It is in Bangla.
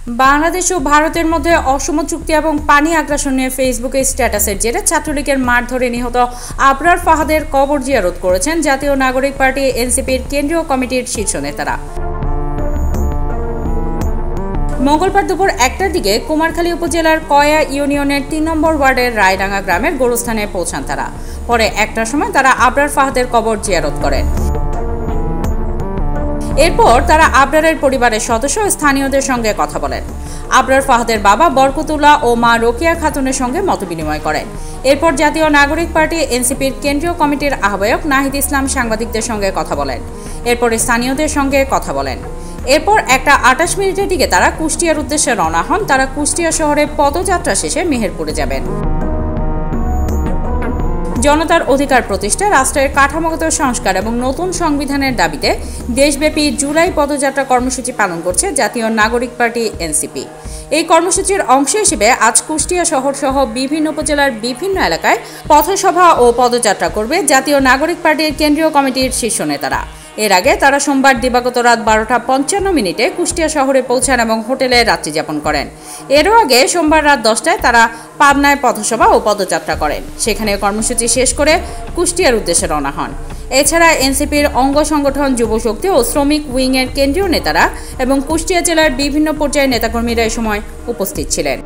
বাংলাদেশ ও ভারতের মধ্যে অসম চুক্তি এবং পানি আগ্রাসন নিয়ে ফেসবুকে স্ট্যাটাসের জেরে ছাত্রলীগের মাঠ ধরে নিহত আবরার ফাহাদের কবর জিয়ারত করেছেন জাতীয় নাগরিক পার্টি এনসিপির কেন্দ্রীয় কমিটির শীর্ষ নেতারা। মঙ্গলবার দুপুর ১টার দিকে কুমারখালী উপজেলার কয়া ইউনিয়নের ৩ নম্বর ওয়ার্ডের রায়ডাঙ্গা গ্রামের গোরস্থানে পৌঁছান তারা। পরে ১টার সময় তারা আবরার ফাহাদের কবর জিয়ারত করেন। এরপর তারা আবরারের পরিবারের সদস্য ও স্থানীয়দের সঙ্গে কথা বলেন। আবরার ফাহাদের বাবা বরকতুল্লাহ ও মা রোকেয়া খাতুনের সঙ্গে মতবিনিময় করেন। এরপর জাতীয় নাগরিক পার্টি এনসিপির কেন্দ্রীয় কমিটির আহ্বায়ক নাহিদ ইসলাম সাংবাদিকদের সঙ্গে কথা বলেন। এরপর স্থানীয়দের সঙ্গে কথা বলেন। এরপর ১টা ২৮ মিনিটের দিকে তারা কুষ্টিয়ার উদ্দেশ্যে রওনা হন। তারা কুষ্টিয়া শহরে পদযাত্রা শেষে মেহেরপুরে যাবেন। জনতার অধিকার প্রতিষ্ঠা, রাষ্ট্রের কাঠামোগত সংস্কার এবং নতুন সংবিধানের দাবিতে দেশব্যাপী জুলাই পদযাত্রা কর্মসূচি পালন করছে জাতীয় নাগরিক পার্টি এনসিপি। এই কর্মসূচির অংশ হিসেবে আজ কুষ্টিয়া শহর সহ বিভিন্ন উপজেলার বিভিন্ন এলাকায় পথসভা ও পদযাত্রা করবে জাতীয় নাগরিক পার্টির কেন্দ্রীয় কমিটির শীর্ষ নেতারা। এর আগে তারা সোমবার দিবাগত রাত ১২টা ৫৫ কুষ্টিয়া শহরে পৌঁছান এবং হোটেলে রাত্রি যাপন করেন। এরও আগে সোমবার রাত ১০টায় তারা পাবনায় পথসভা ও পদযাত্রা করেন। সেখানে কর্মসূচি শেষ করে কুষ্টিয়ার উদ্দেশ্যে রওনা হন। এছাড়া এনসিপির অঙ্গ সংগঠন যুবশক্তি ও শ্রমিক উইংয়ের কেন্দ্রীয় নেতারা এবং কুষ্টিয়া জেলার বিভিন্ন পর্যায়ের নেতাকর্মীরা এ সময় উপস্থিত ছিলেন।